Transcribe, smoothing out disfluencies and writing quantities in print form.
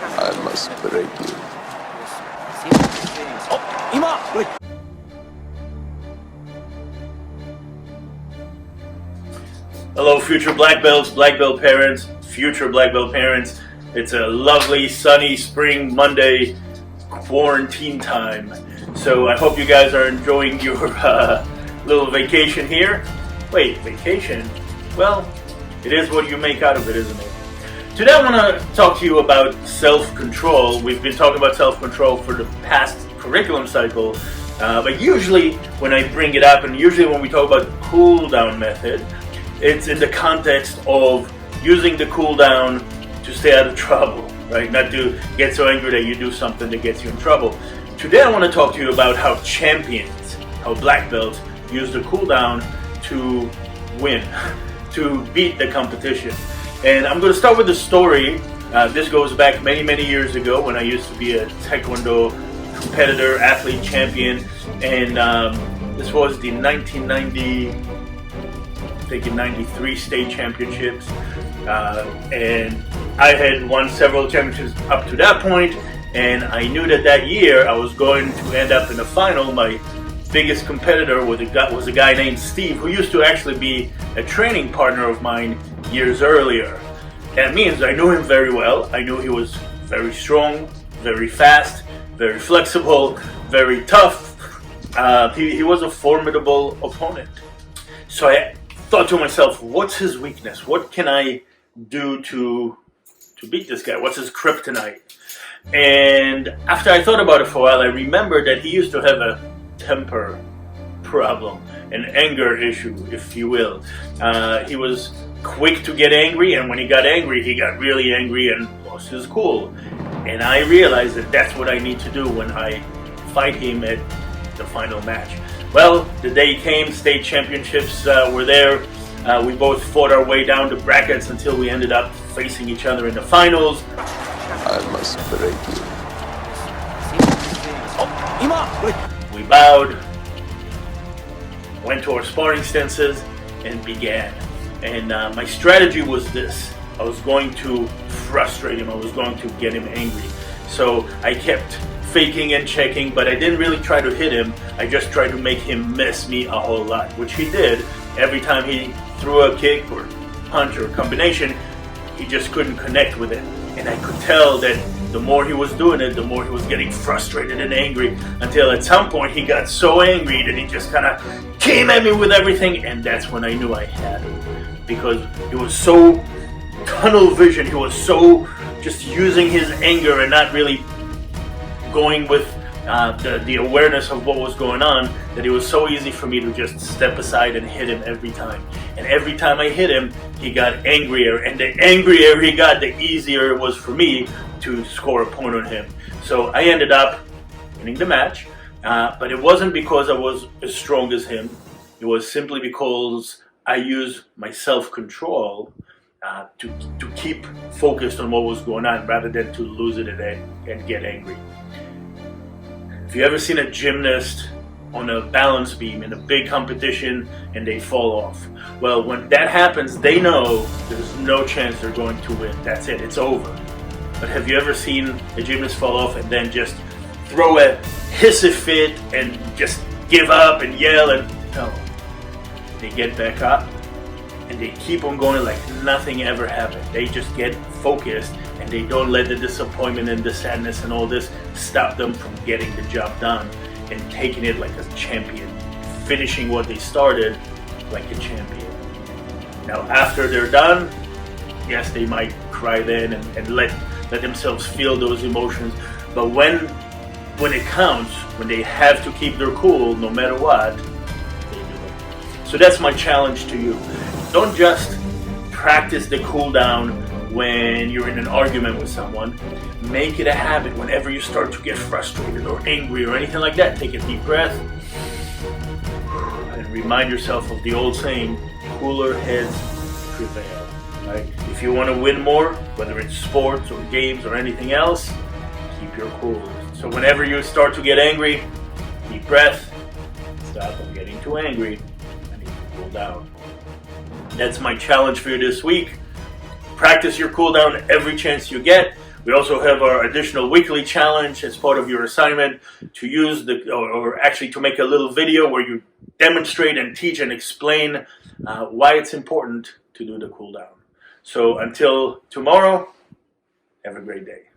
I must break you. Hello, future black belts, black belt parents, future black belt parents. It's a lovely, sunny spring Monday quarantine time. So I hope you guys are enjoying your little vacation here. Wait, vacation? Well, it is what you make out of it, isn't it? Today I want to talk to you about self-control. We've been talking about self-control for the past curriculum cycle, but usually when I bring it up, and usually when we talk about the cool-down method, it's in the context of using the cool-down to stay out of trouble, right? Not to get so angry that you do something that gets you in trouble. Today I want to talk to you about how champions, how black belts use the cool-down to win, to beat the competition. And I'm going to start with a story. This goes back many, many years ago when I used to be a Taekwondo competitor, athlete, champion. And this was the 93 state championships. And I had won several championships up to that point. And I knew that year I was going to end up in the final. My biggest competitor was a guy named Steve, who used to actually be a training partner of mine years earlier. That means I knew him very well. I knew he was very strong, very fast, very flexible, very tough. He was a formidable opponent. So I thought to myself, what's his weakness? What can I do to beat this guy? What's his kryptonite? And after I thought about it for a while, I remembered that he used to have a temper problem, an anger issue, if you will. He was quick to get angry, and when he got angry, he got really angry and lost his cool. And I realized that that's what I need to do when I fight him at the final match. Well, the day came, state championships were there. We both fought our way down the brackets until we ended up facing each other in the finals. I must break you. We bowed, went to our sparring stances, and began. And my strategy was this. I was going to frustrate him. I was going to get him angry. So I kept faking and checking, but I didn't really try to hit him. I just tried to make him miss me a whole lot, which he did. Every time he threw a kick or punch or combination, he just couldn't connect with it. And I could tell that the more he was doing it, the more he was getting frustrated and angry, until at some point he got so angry that he just kind of came at me with everything, and that's when I knew I had him. Because he was so tunnel vision, he was so just using his anger and not really going with the awareness of what was going on, that it was so easy for me to just step aside and hit him every time. And every time I hit him, he got angrier, and the angrier he got, the easier it was for me to score a point on him. So I ended up winning the match, but it wasn't because I was as strong as him. It was simply because I used my self-control to keep focused on what was going on, rather than to lose it and get angry. Have you ever seen a gymnast on a balance beam in a big competition and they fall off? Well, when that happens, they know there's no chance they're going to win. That's it, it's over. But have you ever seen a gymnast fall off and then just throw a hissy fit and just give up and yell? And no, they get back up and they keep on going like nothing ever happened. They just get focused, and they don't let the disappointment and the sadness and all this stop them from getting the job done and taking it like a champion, finishing what they started like a champion. Now, after they're done, yes, they might cry then and let themselves feel those emotions, but when it counts, when they have to keep their cool no matter what, they do it. So that's my challenge to you. Don't just practice the cool down when you're in an argument with someone. Make it a habit. Whenever you start to get frustrated or angry or anything like that, take a deep breath and remind yourself of the old saying, cooler heads prevail. Right? If you want to win more, whether it's sports or games or anything else, keep your cool. So whenever you start to get angry, deep breath, stop. I'm getting too angry. I need to cool down. That's my challenge for you this week. Practice your cool down every chance you get. We also have our additional weekly challenge as part of your assignment to use or actually to make a little video where you demonstrate and teach and explain why it's important to do the cool down. So until tomorrow, have a great day.